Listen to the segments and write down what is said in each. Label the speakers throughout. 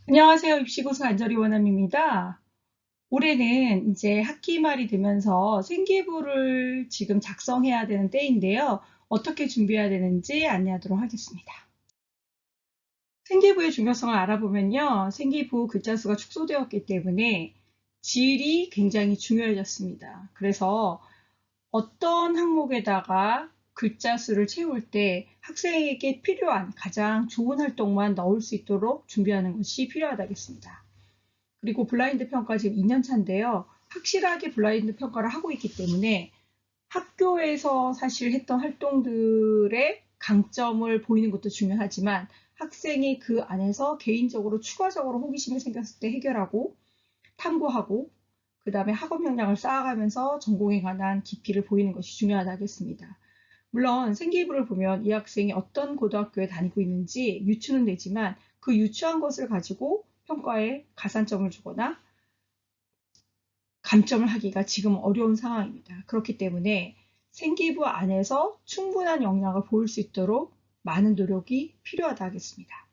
Speaker 1: 안녕하세요. 입시고수 안절이 원남입니다. 올해는 이제 학기 말이 되면서 생기부를 지금 작성해야 되는 때인데요. 어떻게 준비해야 되는지 안내하도록 하겠습니다. 생기부의 중요성을 알아보면요. 생기부 글자 수가 축소되었기 때문에 질이 굉장히 중요해졌습니다. 그래서 어떤 항목에다가 글자 수를 채울 때 학생에게 필요한 가장 좋은 활동만 넣을 수 있도록 준비하는 것이 필요하다겠습니다. 그리고 블라인드 평가 지금 2년 차인데요. 확실하게 블라인드 평가를 하고 있기 때문에 학교에서 사실 했던 활동들의 강점을 보이는 것도 중요하지만 학생이 그 안에서 개인적으로 추가적으로 호기심이 생겼을 때 해결하고 탐구하고 그 다음에 학업 역량을 쌓아가면서 전공에 관한 깊이를 보이는 것이 중요하다겠습니다. 물론 생기부를 보면 이 학생이 어떤 고등학교에 다니고 있는지 유추는 되지만 그 유추한 것을 가지고 평가에 가산점을 주거나 감점을 하기가 지금 어려운 상황입니다. 그렇기 때문에 생기부 안에서 충분한 역량을 보일 수 있도록 많은 노력이 필요하다 하겠습니다.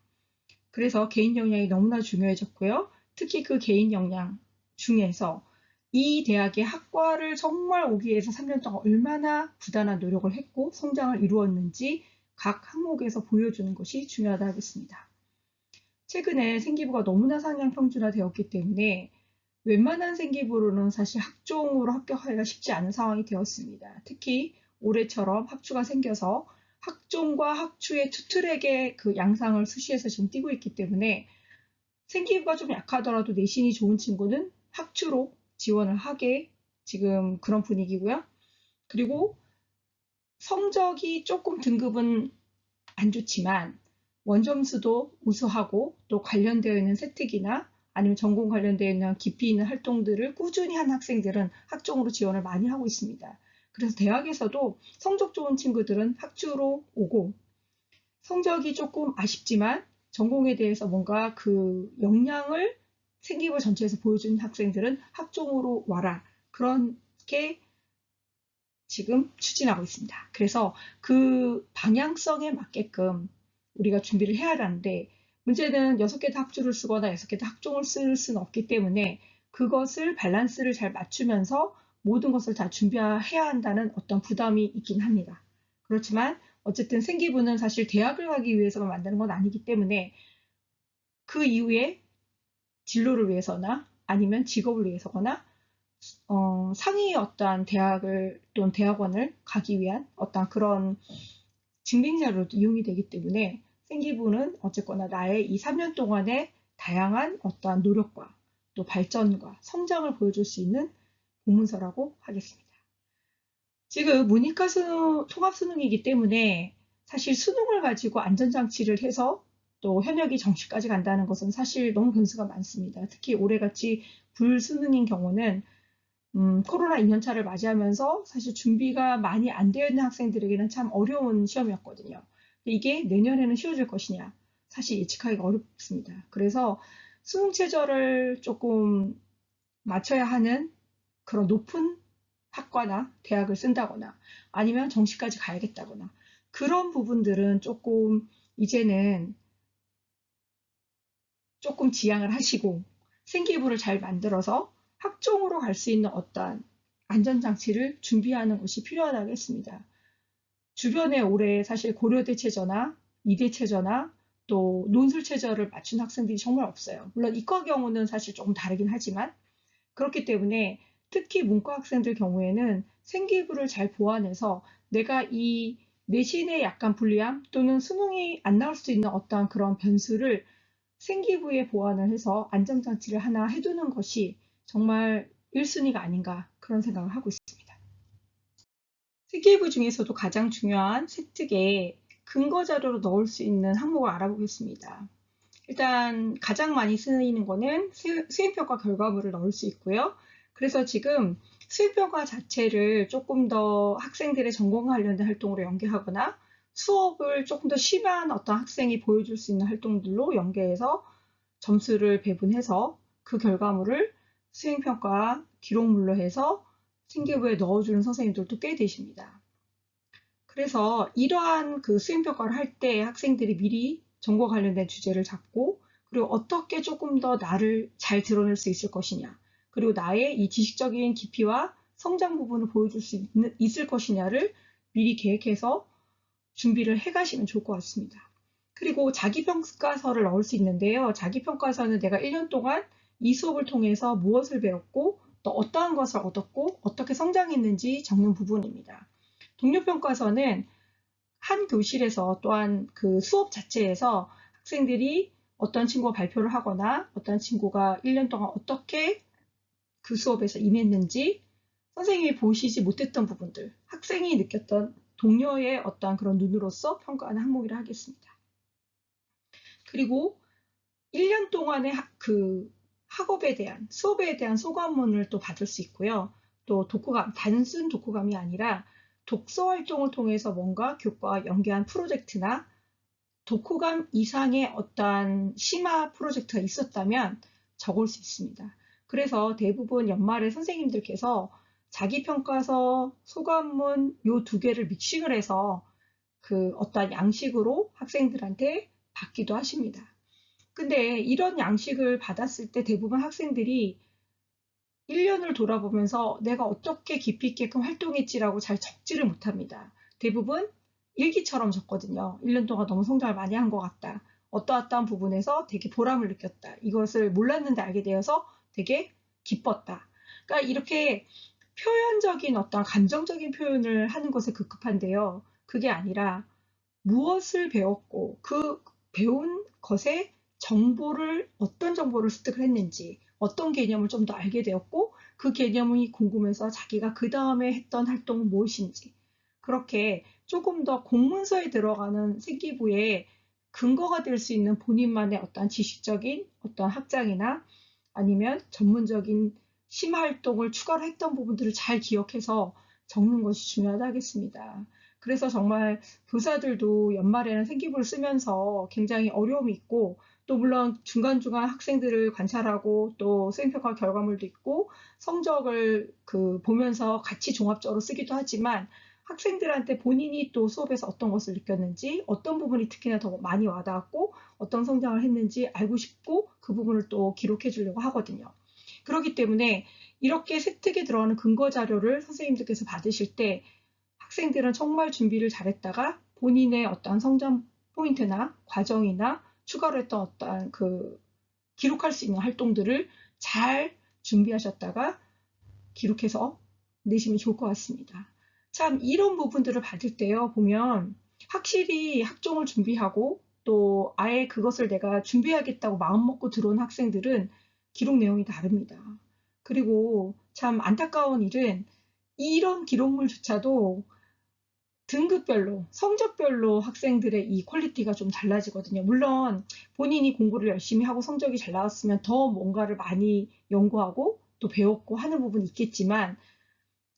Speaker 1: 그래서 개인 역량이 너무나 중요해졌고요. 특히 그 개인 역량 중에서 이 대학의 학과를 정말 오기 위해서 3년 동안 얼마나 부단한 노력을 했고 성장을 이루었는지 각 항목에서 보여주는 것이 중요하다 하겠습니다. 최근에 생기부가 너무나 상향 평준화되었기 때문에 웬만한 생기부로는 사실 학종으로 합격하기가 쉽지 않은 상황이 되었습니다. 특히 올해처럼 학추가 생겨서 학종과 학추의 투 트랙의 그 양상을 수시해서 지금 띄고 있기 때문에 생기부가 좀 약하더라도 내신이 좋은 친구는 학추로 지원을 하게 지금 그런 분위기고요. 그리고 성적이 조금 등급은 안 좋지만 원점수도 우수하고 또 관련되어 있는 세특이나 아니면 전공 관련되어 있는 깊이 있는 활동들을 꾸준히 한 학생들은 학종으로 지원을 많이 하고 있습니다. 그래서 대학에서도 성적 좋은 친구들은 학주로 오고 성적이 조금 아쉽지만 전공에 대해서 뭔가 그 역량을 생기부 전체에서 보여주는 학생들은 학종으로 와라. 그렇게 지금 추진하고 있습니다. 그래서 그 방향성에 맞게끔 우리가 준비를 해야 하는데 문제는 6개 다 학주를 쓰거나 6개 다 학종을 쓸 수는 없기 때문에 그것을 밸런스를 잘 맞추면서 모든 것을 다 준비해야 한다는 어떤 부담이 있긴 합니다. 그렇지만 어쨌든 생기부는 사실 대학을 가기 위해서만 만드는 건 아니기 때문에 그 이후에 진로를 위해서나 아니면 직업을 위해서거나 상위의 어떠한 대학을 또는 대학원을 가기 위한 어떤 그런 증빙자료도 이용이 되기 때문에 생기부는 어쨌거나 나의 이 3년 동안의 다양한 어떠한 노력과 또 발전과 성장을 보여줄 수 있는 공문서라고 하겠습니다. 지금 문이과 수능, 통합 수능이기 때문에 사실 수능을 가지고 안전장치를 해서 또 현역이 정시까지 간다는 것은 사실 너무 변수가 많습니다. 특히 올해같이 불수능인 경우는 코로나 2년차를 맞이하면서 사실 준비가 많이 안 되어 있는 학생들에게는 참 어려운 시험이었거든요. 이게 내년에는 쉬워질 것이냐? 사실 예측하기가 어렵습니다. 그래서 수능 최저를 조금 맞춰야 하는 그런 높은 학과나 대학을 쓴다거나 아니면 정시까지 가야겠다거나 그런 부분들은 조금 이제는 조금 지양을 하시고 생기부를 잘 만들어서 학종으로 갈 수 있는 어떠한 안전장치를 준비하는 것이 필요하다고 했습니다. 주변에 올해 사실 고려대 최저나 이대 최저나 또 논술 최저를 맞춘 학생들이 정말 없어요. 물론 이과 경우는 사실 조금 다르긴 하지만 그렇기 때문에 특히 문과 학생들 경우에는 생기부를 잘 보완해서 내가 이 내신에 약간 불리함 또는 수능이 안 나올 수 있는 어떠한 그런 변수를 생기부에 보완을 해서 안전장치를 하나 해두는 것이 정말 1순위가 아닌가 그런 생각을 하고 있습니다. 생기부 중에서도 가장 중요한 세특에 근거 자료로 넣을 수 있는 항목을 알아보겠습니다. 일단 가장 많이 쓰이는 거는 수행평가 결과물을 넣을 수 있고요. 그래서 지금 수행평가 자체를 조금 더 학생들의 전공과 관련된 활동으로 연계하거나 수업을 조금 더 심한 어떤 학생이 보여줄 수 있는 활동들로 연계해서 점수를 배분해서 그 결과물을 수행평가 기록물로 해서 생기부에 넣어주는 선생님들도 꽤 되십니다. 그래서 이러한 그 수행평가를 할 때 학생들이 미리 전공과 관련된 주제를 잡고 그리고 어떻게 조금 더 나를 잘 드러낼 수 있을 것이냐, 그리고 나의 이 지식적인 깊이와 성장 부분을 보여줄 수 있을 것이냐를 미리 계획해서 준비를 해 가시면 좋을 것 같습니다. 그리고 자기평가서를 넣을 수 있는데요. 자기평가서는 내가 1년 동안 이 수업을 통해서 무엇을 배웠고 또 어떠한 것을 얻었고 어떻게 성장했는지 적는 부분입니다. 동료평가서는 한 교실에서 또한 그 수업 자체에서 학생들이 어떤 친구가 발표를 하거나 어떤 친구가 1년 동안 어떻게 그 수업에서 임했는지 선생님이 보시지 못했던 부분들, 학생이 느꼈던 동료의 어떠한 그런 눈으로서 평가하는 항목이라 하겠습니다. 그리고 1년 동안의 그 학업에 대한, 수업에 대한 소감문을 또 받을 수 있고요. 또 독후감, 단순 독후감이 아니라 독서 활동을 통해서 뭔가 교과와 연계한 프로젝트나 독후감 이상의 어떠한 심화 프로젝트가 있었다면 적을 수 있습니다. 그래서 대부분 연말에 선생님들께서 자기평가서, 소감문 요 두 개를 믹싱을 해서 그 어떠한 양식으로 학생들한테 받기도 하십니다. 근데 이런 양식을 받았을 때 대부분 학생들이 1년을 돌아보면서 내가 어떻게 깊이 있게끔 활동했지라고 잘 적지를 못합니다. 대부분 일기처럼 적거든요. 1년 동안 너무 성장을 많이 한 것 같다. 어떠어떠한 부분에서 되게 보람을 느꼈다. 이것을 몰랐는데 알게 되어서 되게 기뻤다. 그러니까 이렇게 표현적인 어떤 감정적인 표현을 하는 것에 급급한데요. 그게 아니라 무엇을 배웠고 그 배운 것에 정보를 어떤 정보를 습득을 했는지 어떤 개념을 좀 더 알게 되었고 그 개념이 궁금해서 자기가 그 다음에 했던 활동은 무엇인지 그렇게 조금 더 공문서에 들어가는 생기부에 근거가 될 수 있는 본인만의 어떤 지식적인 어떤 학장이나 아니면 전문적인 심화 활동을 추가로 했던 부분들을 잘 기억해서 적는 것이 중요하다 하겠습니다. 그래서 정말 교사들도 연말에는 생기부를 쓰면서 굉장히 어려움이 있고 또 물론 중간중간 학생들을 관찰하고 또 수행평가 결과물도 있고 성적을 보면서 같이 종합적으로 쓰기도 하지만 학생들한테 본인이 또 수업에서 어떤 것을 느꼈는지 어떤 부분이 특히나 더 많이 와닿았고 어떤 성장을 했는지 알고 싶고 그 부분을 또 기록해 주려고 하거든요. 그렇기 때문에 이렇게 세특에 들어가는 근거 자료를 선생님들께서 받으실 때 학생들은 정말 준비를 잘했다가 본인의 어떠한 성장 포인트나 과정이나 추가로 했던 어떠한 기록할 수 있는 활동들을 잘 준비하셨다가 기록해서 내시면 좋을 것 같습니다. 참 이런 부분들을 받을 때요 보면 확실히 학종을 준비하고 또 아예 그것을 내가 준비하겠다고 마음먹고 들어온 학생들은 기록 내용이 다릅니다. 그리고 참 안타까운 일은 이런 기록물조차도 등급별로, 성적별로 학생들의 이 퀄리티가 좀 달라지거든요. 물론 본인이 공부를 열심히 하고 성적이 잘 나왔으면 더 뭔가를 많이 연구하고 또 배웠고 하는 부분이 있겠지만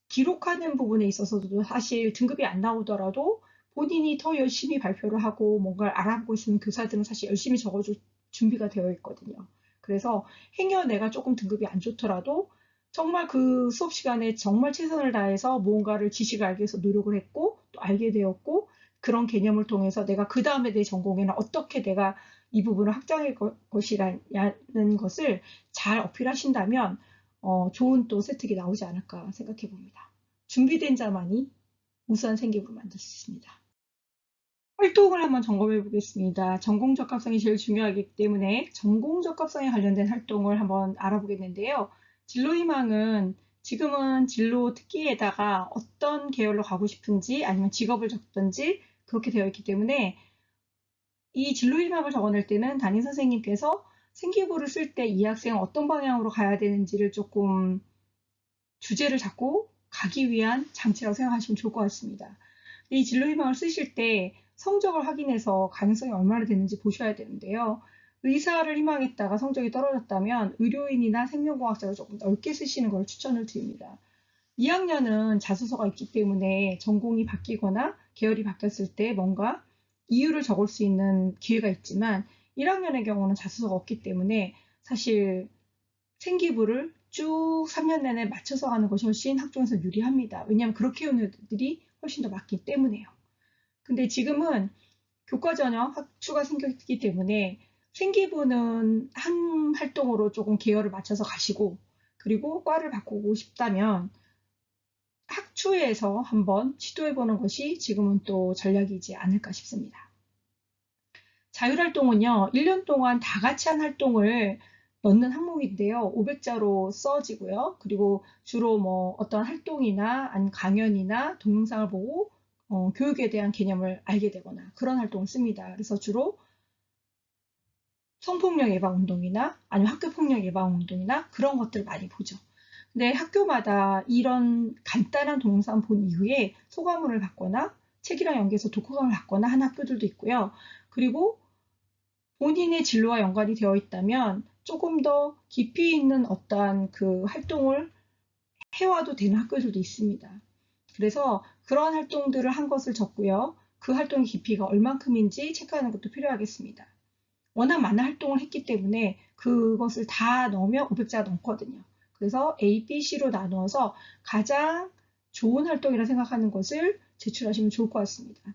Speaker 1: 기록하는 부분에 있어서도 사실 등급이 안 나오더라도 본인이 더 열심히 발표를 하고 뭔가를 알아보고 있는 교사들은 사실 열심히 적어줄 준비가 되어 있거든요. 그래서 행여 내가 조금 등급이 안 좋더라도 정말 그 수업 시간에 정말 최선을 다해서 무언가를 지식을 알기 위해서 노력을 했고 또 알게 되었고 그런 개념을 통해서 내가 그 다음에 내 전공에는 어떻게 내가 이 부분을 확장할 것이라는 것을 잘 어필하신다면 좋은 또 세특이 나오지 않을까 생각해 봅니다. 준비된 자만이 우수한 생기부를 만들 수 있습니다. 활동을 한번 점검해 보겠습니다. 전공 적합성이 제일 중요하기 때문에 전공 적합성에 관련된 활동을 한번 알아보겠는데요. 진로 희망은 지금은 진로 특기에다가 어떤 계열로 가고 싶은지 아니면 직업을 적든지 그렇게 되어 있기 때문에 이 진로 희망을 적어낼 때는 담임 선생님께서 생기부를 쓸 때 이 학생은 어떤 방향으로 가야 되는지를 조금 주제를 잡고 가기 위한 장치라고 생각하시면 좋을 것 같습니다. 이 진로 희망을 쓰실 때 성적을 확인해서 가능성이 얼마나 되는지 보셔야 되는데요. 의사를 희망했다가 성적이 떨어졌다면 의료인이나 생명공학자를 조금 넓게 쓰시는 걸 추천을 드립니다. 2학년은 자소서가 있기 때문에 전공이 바뀌거나 계열이 바뀌었을 때 뭔가 이유를 적을 수 있는 기회가 있지만 1학년의 경우는 자소서가 없기 때문에 사실 생기부를 쭉 3년 내내 맞춰서 가는 것이 훨씬 학종에서 유리합니다. 왜냐하면 그렇게 오는 애들이 훨씬 더 많기 때문에요. 근데 지금은 교과 전형 학추가 생겼기 때문에 생기부는 한 활동으로 조금 계열을 맞춰서 가시고, 그리고 과를 바꾸고 싶다면 학추에서 한번 시도해보는 것이 지금은 또 전략이지 않을까 싶습니다. 자율활동은요, 1년 동안 다 같이 한 활동을 넣는 항목인데요. 500자로 써지고요. 그리고 주로 뭐 어떤 활동이나 아니면 강연이나 동영상을 보고 교육에 대한 개념을 알게 되거나 그런 활동을 씁니다. 그래서 주로 성폭력 예방 운동이나 아니면 학교 폭력 예방 운동이나 그런 것들을 많이 보죠. 근데 학교마다 이런 간단한 동영상 본 이후에 소감문을 받거나 책이랑 연계해서 독후감을 받거나 하는 학교들도 있고요. 그리고 본인의 진로와 연관이 되어 있다면 조금 더 깊이 있는 어떠한 그 활동을 해와도 되는 학교들도 있습니다. 그래서 그러한 활동들을 한 것을 적고요. 그 활동의 깊이가 얼만큼인지 체크하는 것도 필요하겠습니다. 워낙 많은 활동을 했기 때문에 그것을 다 넣으면 500자 넘거든요. 그래서 A, B, C로 나누어서 가장 좋은 활동이라 생각하는 것을 제출하시면 좋을 것 같습니다.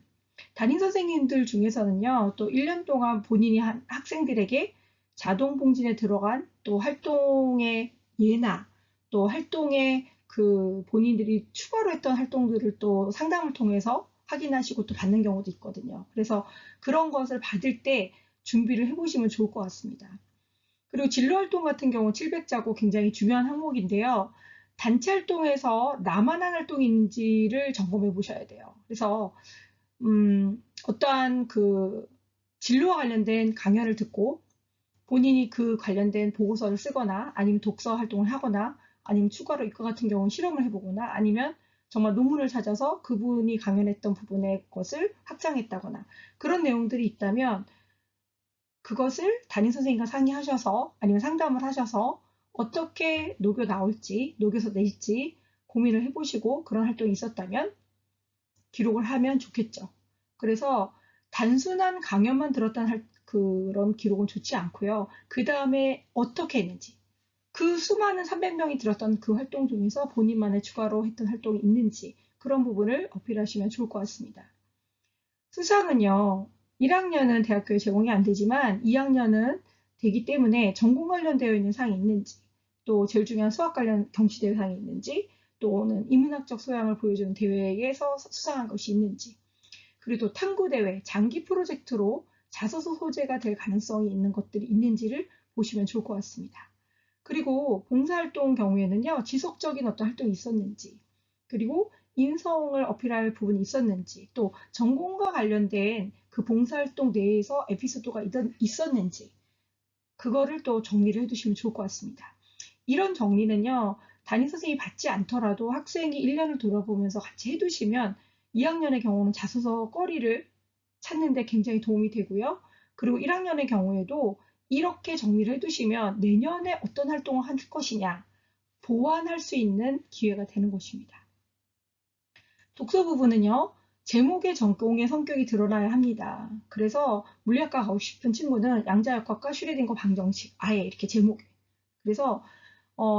Speaker 1: 담임 선생님들 중에서는요, 또 1년 동안 본인이 한 학생들에게 자동 봉진에 들어간 또 활동의 예나 또 활동의 그 본인들이 추가로 했던 활동들을 또 상담을 통해서 확인하시고 또 받는 경우도 있거든요. 그래서 그런 것을 받을 때 준비를 해보시면 좋을 것 같습니다. 그리고 진로활동 같은 경우 700자고 굉장히 중요한 항목인데요. 단체 활동에서 나만 한 활동인지를 점검해 보셔야 돼요. 그래서 어떠한 그 진로와 관련된 강연을 듣고 본인이 그 관련된 보고서를 쓰거나 아니면 독서 활동을 하거나 아니면 추가로 이과 같은 경우는 실험을 해보거나 아니면 정말 논문을 찾아서 그분이 강연했던 부분의 것을 확장했다거나 그런 내용들이 있다면 그것을 담임 선생님과 상의하셔서 아니면 상담을 하셔서 어떻게 녹여 나올지, 녹여서 낼지 고민을 해보시고 그런 활동이 있었다면 기록을 하면 좋겠죠. 그래서 단순한 강연만 들었다는 그런 기록은 좋지 않고요. 그 다음에 어떻게 했는지, 그 수많은 300명이 들었던 그 활동 중에서 본인만의 추가로 했던 활동이 있는지 그런 부분을 어필하시면 좋을 것 같습니다. 수상은요, 1학년은 대학교에 제공이 안 되지만 2학년은 되기 때문에 전공 관련되어 있는 상이 있는지, 또 제일 중요한 수학 관련 경시대회 상이 있는지, 또는 인문학적 소양을 보여주는 대회에서 수상한 것이 있는지, 그리고 또 탐구대회, 장기 프로젝트로 자소서 소재가 될 가능성이 있는 것들이 있는지를 보시면 좋을 것 같습니다. 그리고 봉사활동 경우에는요, 지속적인 어떤 활동이 있었는지, 그리고 인성을 어필할 부분이 있었는지, 또 전공과 관련된 그 봉사활동 내에서 에피소드가 있었는지, 그거를 또 정리를 해두시면 좋을 것 같습니다. 이런 정리는요, 담임 선생님이 받지 않더라도 학생이 1년을 돌아보면서 같이 해두시면 2학년의 경우는 자소서 거리를 찾는 데 굉장히 도움이 되고요. 그리고 1학년의 경우에도 이렇게 정리를 해두시면 내년에 어떤 활동을 할 것이냐 보완할 수 있는 기회가 되는 것입니다. 독서 부분은요. 제목의 전공의 성격이 드러나야 합니다. 그래서 물리학과 가고 싶은 친구는 양자역학과 슈레딩거 방정식 아예 이렇게 제목에. 그래서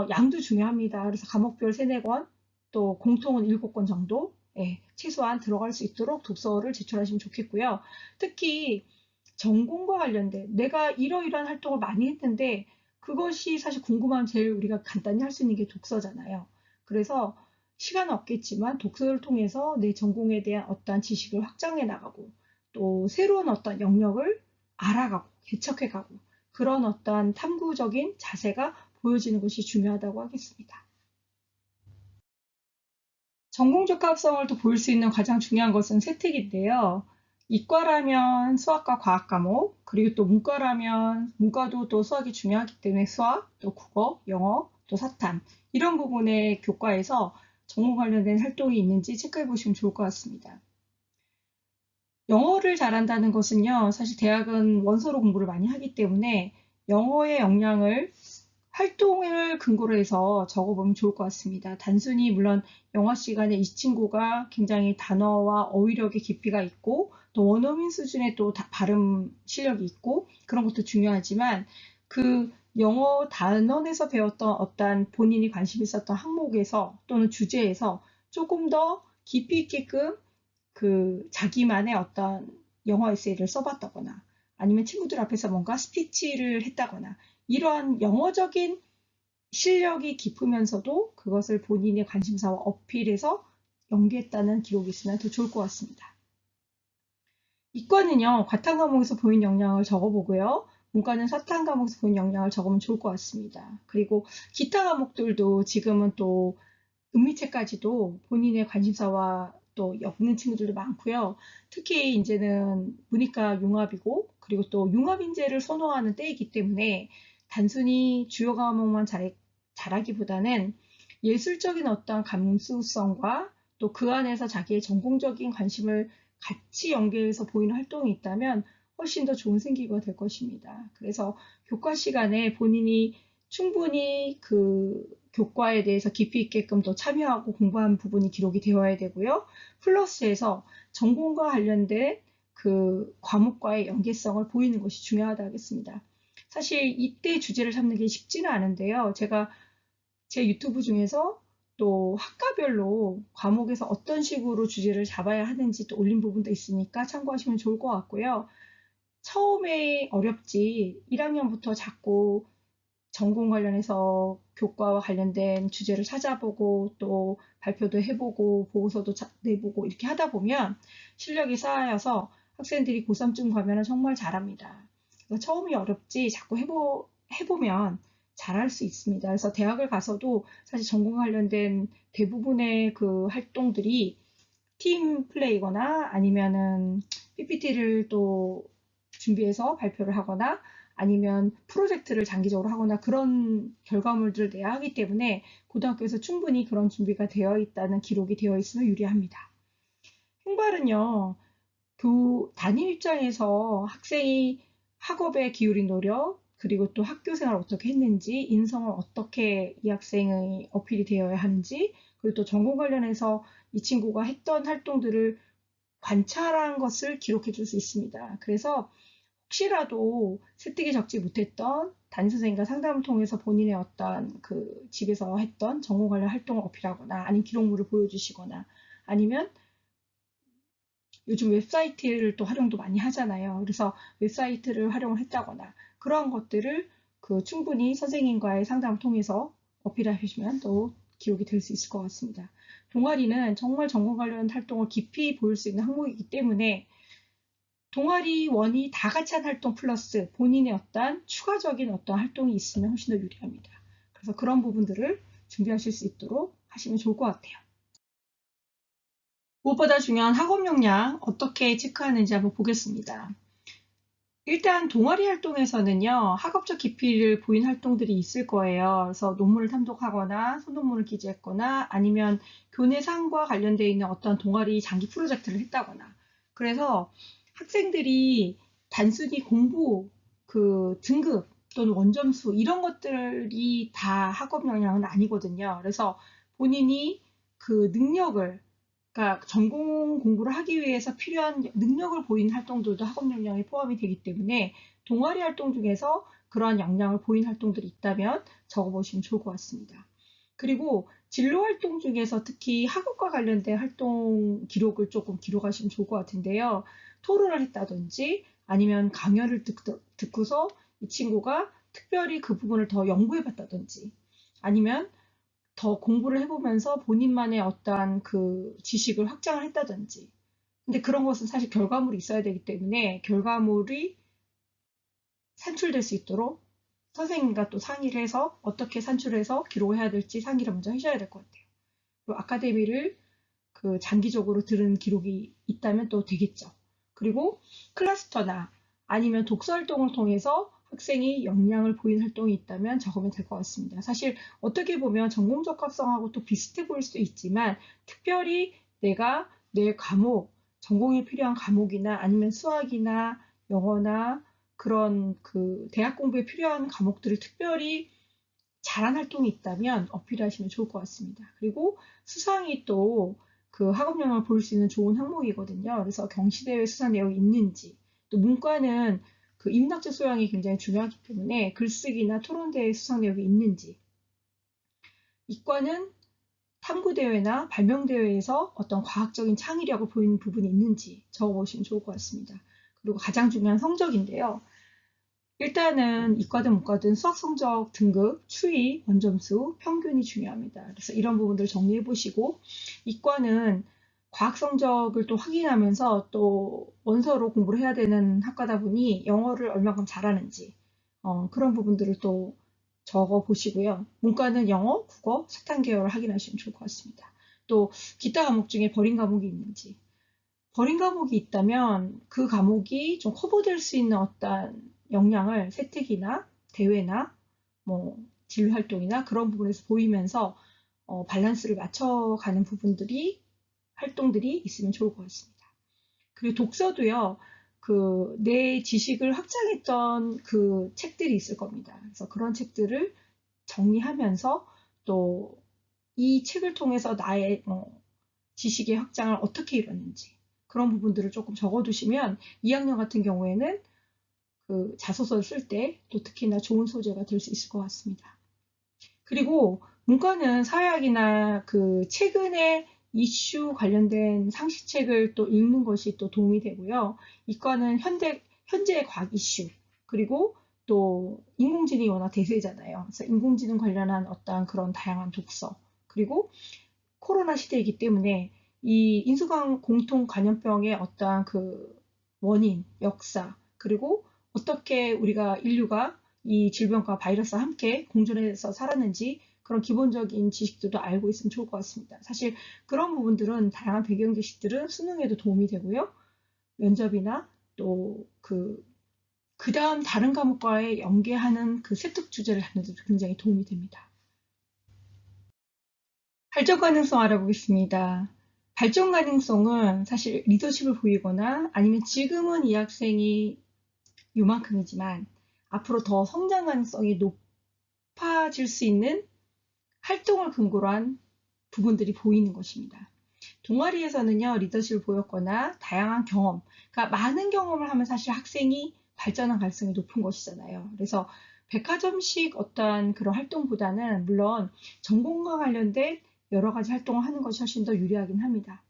Speaker 1: 양도 중요합니다. 그래서 과목별 3, 4권 또 공통은 7권 정도 최소한 들어갈 수 있도록 독서를 제출하시면 좋겠고요. 특히 전공과 관련된 내가 이러이러한 활동을 많이 했는데 그것이 사실 궁금하면 제일 우리가 간단히 할 수 있는 게 독서잖아요. 그래서 시간은 없겠지만 독서를 통해서 내 전공에 대한 어떠한 지식을 확장해 나가고 또 새로운 어떤 영역을 알아가고 개척해가고 그런 어떠한 탐구적인 자세가 보여지는 것이 중요하다고 하겠습니다. 전공적 합성을 또 보일 수 있는 가장 중요한 것은 세특인데요. 이과라면 수학과 과학 과목, 그리고 또 문과라면 문과도 또 수학이 중요하기 때문에 수학, 또 국어, 영어, 또 사탐 이런 부분의 교과에서 전공 관련된 활동이 있는지 체크해 보시면 좋을 것 같습니다. 영어를 잘한다는 것은요, 사실 대학은 원서로 공부를 많이 하기 때문에 영어의 역량을 활동을 근거로 해서 적어보면 좋을 것 같습니다. 단순히 물론 영어 시간에 이 친구가 굉장히 단어와 어휘력의 깊이가 있고 또 원어민 수준의 또 발음 실력이 있고 그런 것도 중요하지만 그 영어 단원에서 배웠던 어떤 본인이 관심 있었던 항목에서 또는 주제에서 조금 더 깊이 있게끔 그 자기만의 어떤 영어 에세이를 써봤다거나 아니면 친구들 앞에서 뭔가 스피치를 했다거나 이러한 영어적인 실력이 깊으면서도 그것을 본인의 관심사와 어필해서 연계했다는 기록이 있으면 더 좋을 것 같습니다. 이과는요, 과탐 과목에서 보인 역량을 적어보고요. 문과는 사탐 과목에서 보인 역량을 적으면 좋을 것 같습니다. 그리고 기타 과목들도 지금은 또 은미체까지도 본인의 관심사와 또 엮는 친구들도 많고요. 특히 이제는 문이과 융합이고 그리고 또 융합인재를 선호하는 때이기 때문에 단순히 주요 과목만 잘하기보다는 예술적인 어떤 감수성과 또 그 안에서 자기의 전공적인 관심을 같이 연계해서 보이는 활동이 있다면 훨씬 더 좋은 생기가 될 것입니다. 그래서 교과 시간에 본인이 충분히 그 교과에 대해서 깊이 있게끔 또 참여하고 공부한 부분이 기록이 되어야 되고요. 플러스해서 전공과 관련된 그 과목과의 연계성을 보이는 것이 중요하다 하겠습니다. 사실 이때 주제를 잡는 게 쉽지는 않은데요. 제가 제 유튜브 중에서 또 학과별로 과목에서 어떤 식으로 주제를 잡아야 하는지 또 올린 부분도 있으니까 참고하시면 좋을 것 같고요. 처음에 어렵지 1학년부터 자꾸 전공 관련해서 교과와 관련된 주제를 찾아보고 또 발표도 해보고 보고서도 내보고 이렇게 하다 보면 실력이 쌓여서 학생들이 고3쯤 가면 정말 잘합니다. 그러니까 처음이 어렵지 자꾸 해보면 잘할 수 있습니다. 그래서 대학을 가서도 사실 전공 관련된 대부분의 그 활동들이 팀 플레이거나 아니면은 PPT를 또 준비해서 발표를 하거나 아니면 프로젝트를 장기적으로 하거나 그런 결과물들을 내야 하기 때문에 고등학교에서 충분히 그런 준비가 되어 있다는 기록이 되어 있으면 유리합니다. 행발은요, 담임 입장에서 학생이 학업에 기울인 노력, 그리고 또 학교 생활을 어떻게 했는지, 인성을 어떻게 이 학생의 어필이 되어야 하는지, 그리고 또 전공 관련해서 이 친구가 했던 활동들을 관찰한 것을 기록해 줄 수 있습니다. 그래서 혹시라도 세특이 적지 못했던 담임 선생님과 상담을 통해서 본인의 어떤 그 집에서 했던 전공 관련 활동을 어필하거나 아니면 기록물을 보여주시거나 아니면 요즘 웹사이트를 또 활용도 많이 하잖아요. 그래서 웹사이트를 활용을 했다거나 그러한 것들을 그 충분히 선생님과의 상담을 통해서 어필하시면 또 기록이 될 수 있을 것 같습니다. 동아리는 정말 전공 관련 활동을 깊이 보일 수 있는 항목이기 때문에 동아리 원이 다 같이 한 활동 플러스 본인의 어떤 추가적인 어떤 활동이 있으면 훨씬 더 유리합니다. 그래서 그런 부분들을 준비하실 수 있도록 하시면 좋을 것 같아요. 무엇보다 중요한 학업 역량 어떻게 체크하는지 한번 보겠습니다. 일단 동아리 활동에서는요, 학업적 깊이를 보인 활동들이 있을 거예요. 그래서 논문을 탐독하거나 소논문을 기재했거나 아니면 교내상과 관련되어 있는 어떤 동아리 장기 프로젝트를 했다거나. 그래서 학생들이 단순히 공부, 그 등급 또는 원점수 이런 것들이 다 학업 역량은 아니거든요. 그래서 본인이 그 능력을 그러니까 전공 공부를 하기 위해서 필요한 능력을 보이는 활동들도 학업 역량에 포함이 되기 때문에 동아리 활동 중에서 그러한 역량을 보이는 활동들이 있다면 적어보시면 좋을 것 같습니다. 그리고 진로 활동 중에서 특히 학업과 관련된 활동 기록을 조금 기록하시면 좋을 것 같은데요. 토론을 했다든지 아니면 강연을 듣고서 이 친구가 특별히 그 부분을 더 연구해 봤다든지 아니면 더 공부를 해보면서 본인만의 어떠한 그 지식을 확장을 했다든지. 근데 그런 것은 사실 결과물이 있어야 되기 때문에 결과물이 산출될 수 있도록 선생님과 또 상의를 해서 어떻게 산출해서 기록을 해야 될지 상의를 먼저 하셔야 될 것 같아요. 그리고 아카데미를 그 장기적으로 들은 기록이 있다면 또 되겠죠. 그리고 클러스터나 아니면 독서 활동을 통해서 학생이 역량을 보인 활동이 있다면 적으면 될 것 같습니다. 사실 어떻게 보면 전공적 합성하고 또 비슷해 보일 수도 있지만 특별히 내가 내 과목, 전공에 필요한 과목이나 아니면 수학이나 영어나 그런 그 대학 공부에 필요한 과목들을 특별히 잘한 활동이 있다면 어필하시면 좋을 것 같습니다. 그리고 수상이 또 그 학업력을 볼 수 있는 좋은 항목이거든요. 그래서 경시대회 수상 내역이 있는지, 또 문과는 그 인문학적 소양이 굉장히 중요하기 때문에 글쓰기나 토론대회 수상 내역이 있는지, 이과는 탐구대회나 발명대회에서 어떤 과학적인 창의력을 보이는 부분이 있는지 적어보시면 좋을 것 같습니다. 그리고 가장 중요한 성적인데요. 일단은 이과든 문과든 수학 성적 등급, 추이, 원점수, 평균이 중요합니다. 그래서 이런 부분들을 정리해 보시고, 이과는 과학 성적을 또 확인하면서 또 원서로 공부를 해야 되는 학과다 보니 영어를 얼마큼 잘하는지 그런 부분들을 또 적어 보시고요. 문과는 영어, 국어, 사탐 계열을 확인하시면 좋을 것 같습니다. 또 기타 과목 중에 버린 과목이 있는지, 버린 과목이 있다면 그 과목이 좀 커버될 수 있는 어떤 역량을 세특이나 대회나 뭐 진로 활동이나 그런 부분에서 보이면서 밸런스를 맞춰가는 부분들이 활동들이 있으면 좋을 것 같습니다. 그리고 독서도요. 그 내 지식을 확장했던 그 책들이 있을 겁니다. 그래서 그런 책들을 정리하면서 또 이 책을 통해서 나의 지식의 확장을 어떻게 이뤘는지 그런 부분들을 조금 적어두시면 2학년 같은 경우에는 그 자소서를 쓸 때 또 특히나 좋은 소재가 될 수 있을 것 같습니다. 그리고 문과는 사회학이나 그 최근에 이슈 관련된 상식책을 또 읽는 것이 또 도움이 되고요. 이과는 현재의 과학 이슈, 그리고 또 인공지능이 워낙 대세잖아요. 그래서 인공지능 관련한 어떤 그런 다양한 독서, 그리고 코로나 시대이기 때문에 이 인수강 공통 감염병의 어떠한 그 원인, 역사, 그리고 어떻게 우리가 인류가 이 질병과 바이러스와 함께 공존해서 살았는지 그런 기본적인 지식들도 알고 있으면 좋을 것 같습니다. 사실 그런 부분들은 다양한 배경 지식들은 수능에도 도움이 되고요. 면접이나 또 그 다음 다른 과목과의 연계하는 그 세특 주제를 하는 데도 굉장히 도움이 됩니다. 발전 가능성 알아보겠습니다. 발전 가능성은 사실 리더십을 보이거나 아니면 지금은 이 학생이 요만큼이지만 앞으로 더 성장 가능성이 높아질 수 있는 활동을 근거로 한 부분들이 보이는 것입니다. 동아리에서는요, 리더십을 보였거나 다양한 경험, 그러니까 많은 경험을 하면 사실 학생이 발전한 가능성이 높은 것이잖아요. 그래서 백화점식 어떠한 그런 활동보다는 물론 전공과 관련된 여러 가지 활동을 하는 것이 훨씬 더 유리하긴 합니다.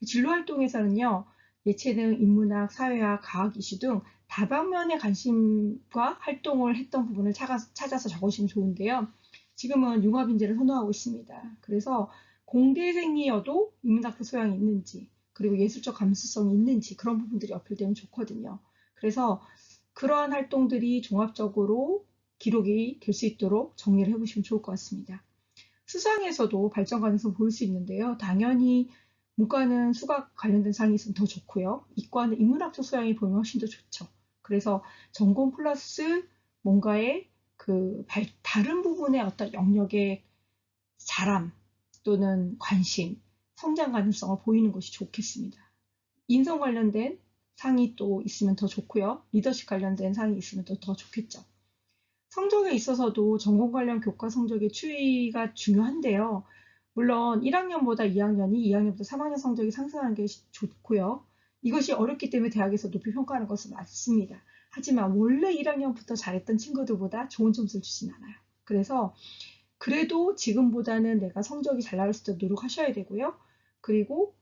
Speaker 1: 진로 활동에서는요, 예체능, 인문학, 사회학, 과학 이슈 등 다방면의 관심과 활동을 했던 부분을 찾아서 적으시면 좋은데요. 지금은 융합인재를 선호하고 있습니다. 그래서 공대생이어도 인문학적 소양이 있는지, 그리고 예술적 감수성이 있는지 그런 부분들이 어필되면 좋거든요. 그래서 그러한 활동들이 종합적으로 기록이 될 수 있도록 정리를 해보시면 좋을 것 같습니다. 수상에서도 발전 가능성 보일 수 있는데요. 당연히 문과는 수학 관련된 상이 있으면 더 좋고요. 이과는 인문학적 소양이 보이면 훨씬 더 좋죠. 그래서 전공 플러스 뭔가의 다른 부분의 어떤 영역의 자람 또는 관심, 성장 가능성을 보이는 것이 좋겠습니다. 인성 관련된 상이 또 있으면 더 좋고요. 리더십 관련된 상이 있으면 또 더 좋겠죠. 성적에 있어서도 전공 관련 교과 성적의 추이가 중요한데요. 물론 1학년보다 2학년이 2학년보다 3학년 성적이 상승하는 게 좋고요. 이것이 어렵기 때문에 대학에서 높이 평가하는 것은 맞습니다. 하지만 원래 1학년부터 잘했던 친구들보다 좋은 점수를 주진 않아요. 그래서 그래도 지금보다는 내가 성적이 잘 나올 수 있도록 노력하셔야 되고요. 그리고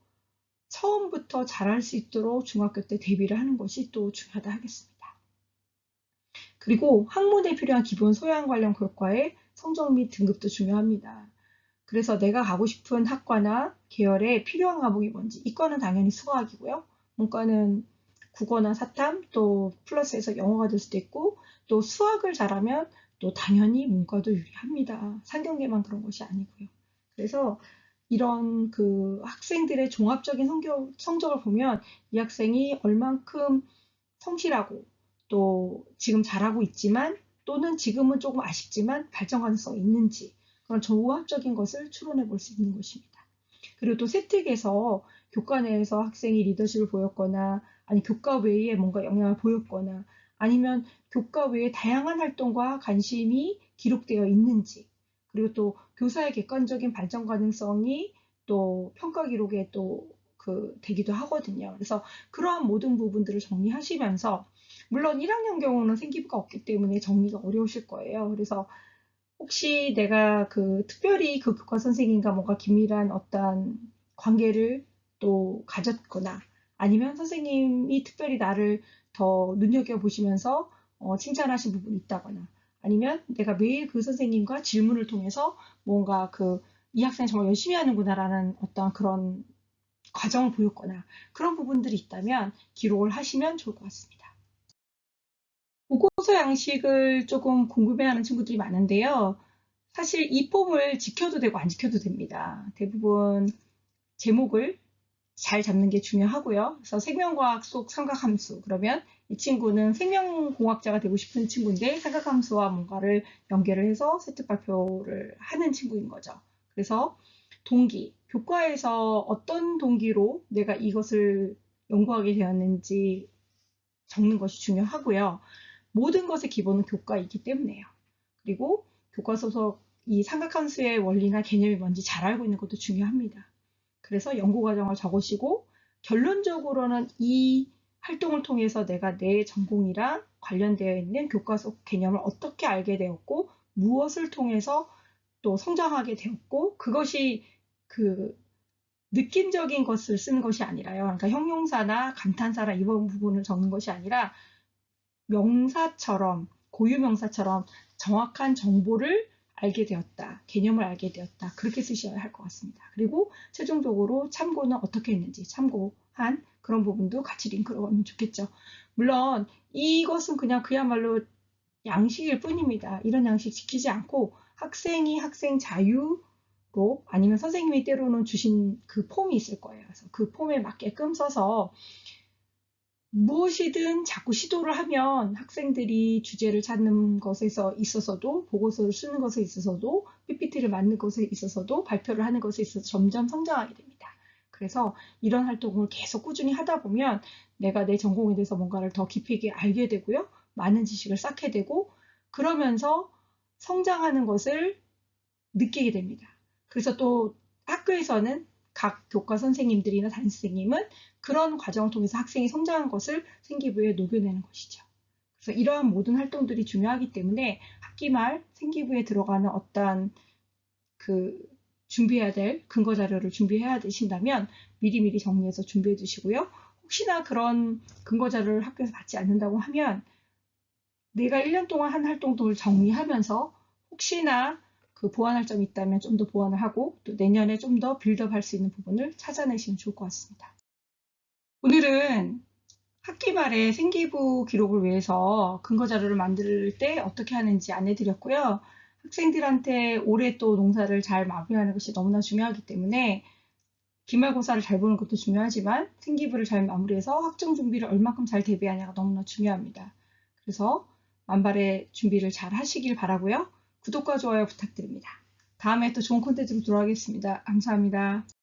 Speaker 1: 처음부터 잘할 수 있도록 중학교 때 대비를 하는 것이 또 중요하다 하겠습니다. 그리고 학문에 필요한 기본 소양 관련 교과의 성적 및 등급도 중요합니다. 그래서 내가 가고 싶은 학과나 계열에 필요한 과목이 뭔지, 이과는 당연히 수학이고요. 문과는 국어나 사탐, 또 플러스해서 영어가 될 수도 있고, 또 수학을 잘하면 또 당연히 문과도 유리합니다. 상경계만 그런 것이 아니고요. 그래서 이런 그 학생들의 종합적인 성적을 보면 이 학생이 얼만큼 성실하고 또 지금 잘하고 있지만 또는 지금은 조금 아쉽지만 발전 가능성이 있는지 그런 종합적인 것을 추론해 볼 수 있는 것입니다. 그리고 또 세특에서 교과 내에서 학생이 리더십을 보였거나 아니 교과 외에 뭔가 영향을 보였거나 아니면 교과 외에 다양한 활동과 관심이 기록되어 있는지 그리고 또 교사의 객관적인 발전 가능성이 또 평가 기록에 또 되기도 하거든요. 그래서 그러한 모든 부분들을 정리하시면서 물론 1학년 경우는 생기부가 없기 때문에 정리가 어려우실 거예요. 그래서 혹시 내가 특별히 그 교과 선생님과 뭔가 긴밀한 어떤 관계를 또 가졌거나 아니면 선생님이 특별히 나를 더 눈여겨보시면서 칭찬하신 부분이 있다거나, 아니면 내가 매일 그 선생님과 질문을 통해서 뭔가 이 학생이 정말 열심히 하는구나라는 어떤 그런 과정을 보였거나 그런 부분들이 있다면 기록을 하시면 좋을 것 같습니다. 보고서 양식을 조금 궁금해하는 친구들이 많은데요. 사실 이 폼을 지켜도 되고 안 지켜도 됩니다. 대부분 제목을 잘 잡는 게 중요하고요. 그래서 생명과학 속 삼각함수. 그러면 이 친구는 생명공학자가 되고 싶은 친구인데 삼각함수와 뭔가를 연계를 해서 세특 발표를 하는 친구인 거죠. 그래서 동기, 교과에서 어떤 동기로 내가 이것을 연구하게 되었는지 적는 것이 중요하고요. 모든 것의 기본은 교과이기 때문에요. 그리고 교과서서 이 삼각함수의 원리나 개념이 뭔지 잘 알고 있는 것도 중요합니다. 그래서 연구 과정을 적으시고 결론적으로는 이 활동을 통해서 내가 내 전공이랑 관련되어 있는 교과 속 개념을 어떻게 알게 되었고 무엇을 통해서 또 성장하게 되었고 그것이 느낌적인 것을 쓰는 것이 아니라요. 그러니까 형용사나 감탄사나 이런 부분을 적는 것이 아니라 명사처럼 고유명사처럼 정확한 정보를 알게 되었다. 개념을 알게 되었다. 그렇게 쓰셔야 할 것 같습니다. 그리고 최종적으로 참고는 어떻게 했는지 참고한 그런 부분도 같이 링크로 하면 좋겠죠. 물론 이것은 그야말로 양식일 뿐입니다. 이런 양식 지키지 않고 학생이 학생 자유로 아니면 선생님이 때로는 주신 그 폼이 있을 거예요. 그래서 그 폼에 맞게끔 써서 무엇이든 자꾸 시도를 하면 학생들이 주제를 찾는 것에 있어서도 보고서를 쓰는 것에 있어서도 PPT를 만드는 것에 있어서도 발표를 하는 것에 있어서 점점 성장하게 됩니다. 그래서 이런 활동을 계속 꾸준히 하다 보면 내가 내 전공에 대해서 뭔가를 더 깊이 있게 알게 되고요. 많은 지식을 쌓게 되고 그러면서 성장하는 것을 느끼게 됩니다. 그래서 또 학교에서는 각 교과 선생님들이나 담임 선생님은 그런 과정을 통해서 학생이 성장한 것을 생기부에 녹여내는 것이죠. 그래서 이러한 모든 활동들이 중요하기 때문에 학기 말 생기부에 들어가는 어떠한 준비해야 될 근거 자료를 준비해야 되신다면 미리미리 정리해서 준비해 주시고요. 혹시나 그런 근거 자료를 학교에서 받지 않는다고 하면 내가 1년 동안 한 활동들을 정리하면서 혹시나 보완할 점이 있다면 좀 더 보완을 하고 또 내년에 좀 더 빌드업 할 수 있는 부분을 찾아내시면 좋을 것 같습니다. 오늘은 학기 말에 생기부 기록을 위해서 근거 자료를 만들 때 어떻게 하는지 안내드렸고요. 학생들한테 올해 또 농사를 잘 마무리하는 것이 너무나 중요하기 때문에 기말고사를 잘 보는 것도 중요하지만 생기부를 잘 마무리해서 학종 준비를 얼마큼 잘 대비하냐가 너무나 중요합니다. 그래서 만발의 준비를 잘 하시길 바라고요. 구독과 좋아요 부탁드립니다. 다음에 또 좋은 콘텐츠로 돌아오겠습니다. 감사합니다.